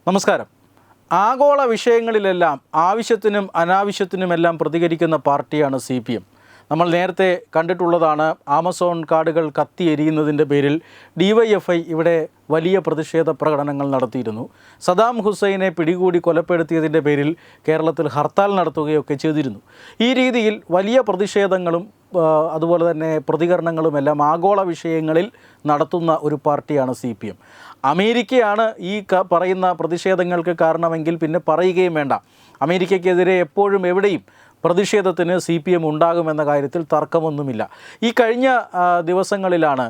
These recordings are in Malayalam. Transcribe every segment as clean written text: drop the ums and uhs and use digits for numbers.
നമസ്കാരം. ആഗോള വിഷയങ്ങളിലെല്ലാം ആവശ്യത്തിനും അനാവശ്യത്തിനുമെല്ലാം പ്രതികരിക്കുന്ന പാർട്ടിയാണ് CPM. നമ്മൾ നേരത്തെ കണ്ടിട്ടുള്ളതാണ്. ആമസോൺ കാർഡുകൾ കത്തിയെരിയുന്നതിൻ്റെ പേരിൽ DYFI ഇവിടെ വലിയ പ്രതിഷേധ പ്രകടനങ്ങൾ നടത്തിയിരുന്നു. സദാം ഹുസൈനെ പിടികൂടി കൊലപ്പെടുത്തിയതിൻ്റെ പേരിൽ കേരളത്തിൽ ഹർത്താൽ നടത്തുകയൊക്കെ ചെയ്തിരുന്നു. ഈ രീതിയിൽ വലിയ പ്രതിഷേധങ്ങളും അതുപോലെ തന്നെ പ്രതികരണങ്ങളുമെല്ലാം ആഗോള വിഷയങ്ങളിൽ നടത്തുന്ന ഒരു പാർട്ടിയാണ് CPM. അമേരിക്കയാണ് ഈ പറയുന്ന പ്രതിഷേധങ്ങൾക്ക് കാരണമെങ്കിൽ പിന്നെ പറയുകയും വേണ്ട. അമേരിക്കയ്ക്കെതിരെ എപ്പോഴും എവിടെയും പ്രതിഷേധത്തിന് CPM ഉണ്ടാകുമെന്ന കാര്യത്തിൽ തർക്കമൊന്നുമില്ല. ഈ കഴിഞ്ഞ ദിവസങ്ങളിലാണ്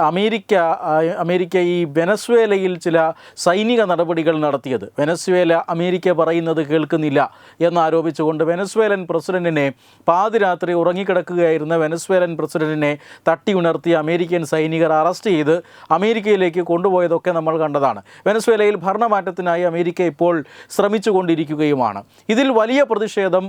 അമേരിക്ക ഈ വെനസ്വേലയിൽ ചില സൈനിക നടപടികൾ നടത്തിയത്. വെനസ്വേല അമേരിക്ക പറയുന്നത് കേൾക്കുന്നില്ല എന്നാരോപിച്ചുകൊണ്ട് വെനസ്വേലൻ പ്രസിഡന്റിനെ പാതിരാത്രി ഉറങ്ങിക്കിടക്കുകയായിരുന്ന വെനസ്വേലൻ പ്രസിഡന്റിനെ തട്ടി ഉണർത്തിയ അമേരിക്കൻ സൈനികർ അറസ്റ്റ് ചെയ്ത് അമേരിക്കയിലേക്ക് കൊണ്ടുപോയതൊക്കെ നമ്മൾ കണ്ടതാണ്. വെനസ്വേലയിൽ ഭരണമാറ്റത്തിനായി അമേരിക്ക ഇപ്പോൾ ശ്രമിച്ചുകൊണ്ടിരിക്കുകയുമാണ്. ഇതിൽ വലിയ പ്രതിഷേധം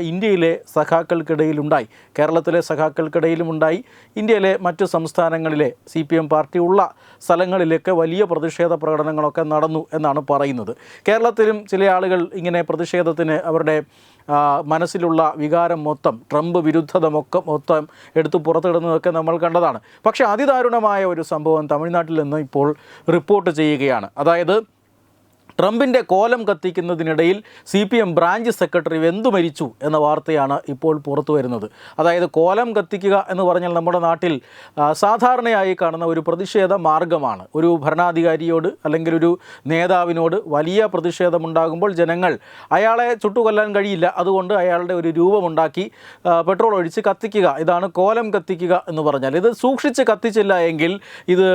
ഇന്ത്യയിലെ സഖാക്കൾക്കിടയിലുണ്ടായി, കേരളത്തിലെ സഖാക്കൾക്കിടയിലുമുണ്ടായി. ഇന്ത്യയിലെ മറ്റ് സംസ്ഥാനങ്ങളിലെ CPM പാർട്ടി ഉള്ള സ്ഥലങ്ങളിലൊക്കെ വലിയ പ്രതിഷേധ പ്രകടനങ്ങളൊക്കെ നടന്നു എന്നാണ് പറയുന്നത്. കേരളത്തിലും ചില ആളുകൾ ഇങ്ങനെ പ്രതിഷേധത്തിന് അവരുടെ മനസ്സിലുള്ള വികാരം മൊത്തം, ട്രംപ് വിരുദ്ധത മൊത്തം എടുത്തു പുറത്തിടുന്നതൊക്കെ നമ്മൾ കണ്ടതാണ്. പക്ഷേ അതിദാരുണമായ ഒരു സംഭവം തമിഴ്നാട്ടിൽ നിന്ന് ഇപ്പോൾ റിപ്പോർട്ട് ചെയ്യുകയാണ്. അതായത് ട്രംപിൻ്റെ കോലം കത്തിക്കുന്നതിനിടയിൽ CPM ബ്രാഞ്ച് സെക്രട്ടറി വെന്തു മരിച്ചു എന്ന വാർത്തയാണ് ഇപ്പോൾ പുറത്തു വരുന്നത്. അതായത് കോലം കത്തിക്കുക എന്ന് പറഞ്ഞാൽ നമ്മുടെ നാട്ടിൽ സാധാരണയായി കാണുന്ന ഒരു പ്രതിഷേധ മാർഗമാണ്. ഒരു ഭരണാധികാരിയോട് അല്ലെങ്കിൽ ഒരു നേതാവിനോട് വലിയ പ്രതിഷേധമുണ്ടാകുമ്പോൾ ജനങ്ങൾ അയാളെ ചുട്ടുകൊല്ലാൻ കഴിയില്ല, അതുകൊണ്ട് അയാളുടെ ഒരു രൂപമുണ്ടാക്കി പെട്രോൾ ഒഴിച്ച് കത്തിക്കുക, ഇതാണ് കോലം കത്തിക്കുക എന്ന് പറഞ്ഞാൽ. ഇത് സൂക്ഷിച്ച് കത്തിച്ചില്ല എങ്കിൽ ഇത്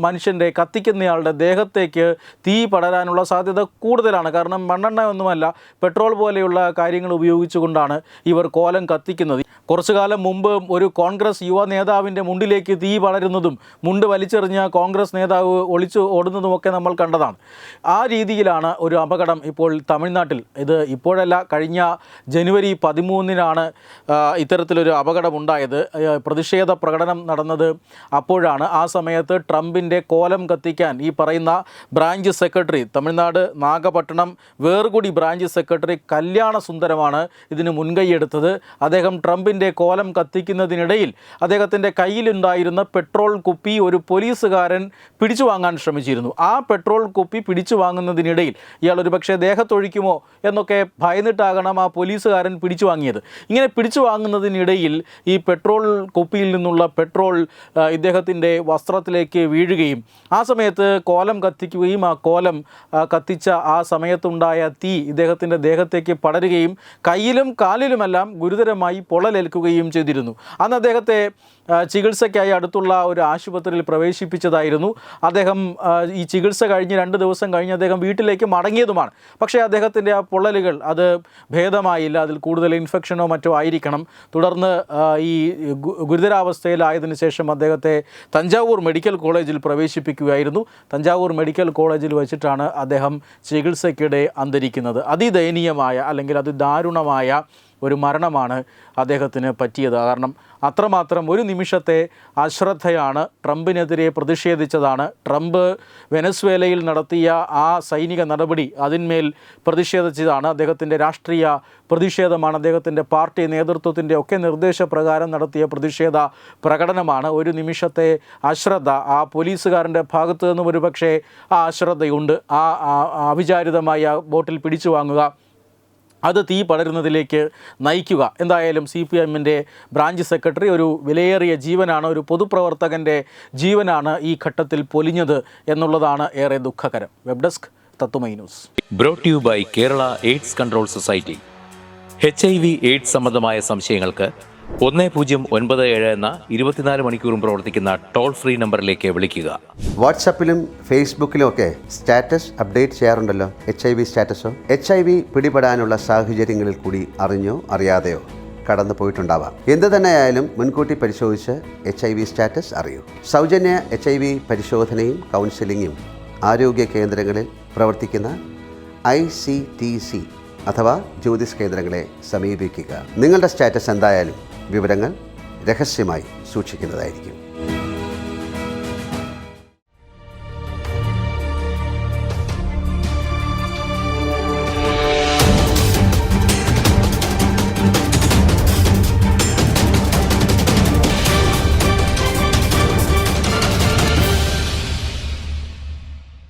മനുഷ്യൻ്റെ കത്തിക്കുന്നയാളുടെ ദേഹത്തേക്ക് തീ പടരാനുള്ള സാധ്യത കൂടുതലാണ്. കാരണം മണ്ണെണ്ണ ഒന്നുമല്ല, പെട്രോൾ പോലെയുള്ള കാര്യങ്ങൾ ഉപയോഗിച്ചുകൊണ്ടാണ് ഇവർ കോലം കത്തിക്കുന്നത്. കുറച്ചു കാലം മുമ്പ് ഒരു കോൺഗ്രസ് യുവ നേതാവിൻ്റെ മുണ്ടിലേക്ക് തീ പടരുന്നതും മുണ്ട് വലിച്ചെറിഞ്ഞ കോൺഗ്രസ് നേതാവ് ഒളിച്ചു ഓടുന്നതുമൊക്കെ നമ്മൾ കണ്ടതാണ്. ആ രീതിയിലാണ് ഒരു അപകടം ഇപ്പോൾ തമിഴ്നാട്ടിൽ, ഇത് ഇപ്പോഴല്ല, കഴിഞ്ഞ ജനുവരി 13 ഇത്തരത്തിലൊരു അപകടമുണ്ടായത്. പ്രതിഷേധ പ്രകടനം നടന്നത് അപ്പോഴാണ്. ആ സമയത്ത് ട്രംപിൻ്റെ കോലം കത്തിക്കാൻ ഈ പറയുന്ന branch secretary, Tamil Nadu Nagapattinam Verkudi branch secretary Kalyana സുന്ദരമാണ് ഇതിന് മുൻകൈയെടുത്തത്. അദ്ദേഹം ട്രംപിൻ്റെ കോലം കത്തിക്കുന്നതിനിടയിൽ അദ്ദേഹത്തിൻ്റെ കയ്യിലുണ്ടായിരുന്ന പെട്രോൾ കുപ്പി ഒരു പോലീസുകാരൻ പിടിച്ചു വാങ്ങാൻ ശ്രമിച്ചിരുന്നു. ആ പെട്രോൾ കുപ്പി പിടിച്ചു വാങ്ങുന്നതിനിടയിൽ ഇയാൾ ഒരു പക്ഷേ ദേഹത്തൊഴിക്കുമോ എന്നൊക്കെ ഭയന്നിട്ടാകണം ആ പോലീസുകാരൻ പിടിച്ചു വാങ്ങിയത്. ഇങ്ങനെ പിടിച്ചു വാങ്ങുന്നതിനിടയിൽ ഈ പെട്രോൾ കുപ്പിയിൽ നിന്നുള്ള പെട്രോൾ ഇദ്ദേഹത്തിൻ്റെ വസ്ത്രത്തിലേക്ക് വീഴുകയും ആ സമയത്ത് കോലം കത്തിക്കുകയും ആ കോലം കത്തിച്ച ആ സമയത്തുണ്ടായ തീ ഇദ്ദേഹത്തിൻ്റെ ദേഹത്തേക്ക് പടരുകയും കയ്യിലും കാലിലുമെല്ലാം ഗുരുതരമായി പൊള്ളലേൽക്കുകയും ചെയ്തിരുന്നു. അന്ന് അദ്ദേഹത്തെ ചികിത്സയ്ക്കായി അടുത്തുള്ള ഒരു ആശുപത്രിയിൽ പ്രവേശിപ്പിച്ചതായിരുന്നു. അദ്ദേഹം ഈ ചികിത്സ കഴിഞ്ഞ് 2 ദിവസം കഴിഞ്ഞ് അദ്ദേഹം വീട്ടിലേക്ക് മടങ്ങിയതുമാണ്. പക്ഷേ അദ്ദേഹത്തിൻ്റെ ആ പൊള്ളലുകൾ അത് ഭേദമായില്ല, അതിൽ കൂടുതൽ ഇൻഫെക്ഷനോ മറ്റോ ആയിരിക്കണം. തുടർന്ന് ഈ ഗുരുതരാവസ്ഥയിലായതിനു ശേഷം അദ്ദേഹത്തെ തഞ്ചാവൂർ മെഡിക്കൽ കോളേജിൽ പ്രവേശിപ്പിക്കുകയായിരുന്നു. തഞ്ചാവൂർ മെഡിക്കൽ കോളേജിൽ വെച്ചിട്ടാണ് അദ്ദേഹം ചികിത്സയ്ക്കിടെ അന്തരിക്കുന്നത്. അതിദയനീയമായ അല്ലെങ്കിൽ അതിദാരുണമായ ഒരു മരണമാണ് അദ്ദേഹത്തിന് പറ്റിയത്. കാരണം അത്രമാത്രം ഒരു നിമിഷത്തെ അശ്രദ്ധയാണ്, ട്രംപിനെതിരെ പ്രതിഷേധിച്ചതാണ്. ട്രംപ് വെനസ്വേലയിൽ നടത്തിയ ആ സൈനിക നടപടി, അതിന്മേൽ പ്രതിഷേധിച്ചതാണ്. അദ്ദേഹത്തിൻ്റെ രാഷ്ട്രീയ പ്രതിഷേധമാണ്, അദ്ദേഹത്തിൻ്റെ പാർട്ടി നേതൃത്വത്തിൻ്റെ ഒക്കെ നിർദ്ദേശപ്രകാരം നടത്തിയ പ്രതിഷേധ പ്രകടനമാണ്. ഒരു നിമിഷത്തെ അശ്രദ്ധ ആ പോലീസുകാരൻ്റെ ഭാഗത്തു നിന്നും ഒരു പക്ഷേ ആ അശ്രദ്ധയുണ്ട്. ആ അവിചാരിതമായി ആ ബോട്ടിൽ പിടിച്ചു വാങ്ങുക, അത് തീ പടരുന്നതിലേക്ക് നയിക്കുക. എന്തായാലും CPMൻ്റെ ബ്രാഞ്ച് സെക്രട്ടറി ഒരു വിലയേറിയ ജീവനാണ്, ഒരു പൊതുപ്രവർത്തകൻ്റെ ജീവനാണ് ഈ ഘട്ടത്തിൽ പൊലിഞ്ഞത് എന്നുള്ളതാണ് ഏറെ ദുഃഖകരം. വെബ് ഡെസ്ക് തത്തുമൈ news. Brought you by Kerala AIDS control society. HIV AIDS സംബന്ധമായ സംശയങ്ങൾക്ക് 1097 എന്ന 24 മണിക്കൂറും പ്രവർത്തിക്കുന്ന ടോൾ ഫ്രീ നമ്പറിലേക്ക് വിളിക്കുക. വാട്സാപ്പിലും ഫേസ്ബുക്കിലും ഒക്കെ സ്റ്റാറ്റസ് അപ്ഡേറ്റ് ചെയ്യാറുണ്ടല്ലോ, HIV സ്റ്റാറ്റസോ. HIV പിടിപെടാനുള്ള സാഹചര്യങ്ങളിൽ കൂടി അറിഞ്ഞോ അറിയാതെയോ കടന്നു പോയിട്ടുണ്ടാവാം. എന്തു തന്നെയായാലും മുൻകൂട്ടി പരിശോധിച്ച് HIV സ്റ്റാറ്റസ് അറിയൂ. സൗജന്യ HIV പരിശോധനയും കൗൺസിലിങ്ങും ആരോഗ്യ കേന്ദ്രങ്ങളിൽ പ്രവർത്തിക്കുന്ന ICTC അഥവാ ജ്യോതിസ് കേന്ദ്രങ്ങളെ സമീപിക്കുക. നിങ്ങളുടെ സ്റ്റാറ്റസ് എന്തായാലും വിവരങ്ങൾ രഹസ്യമായി സൂക്ഷിക്കുന്നതായിരിക്കും.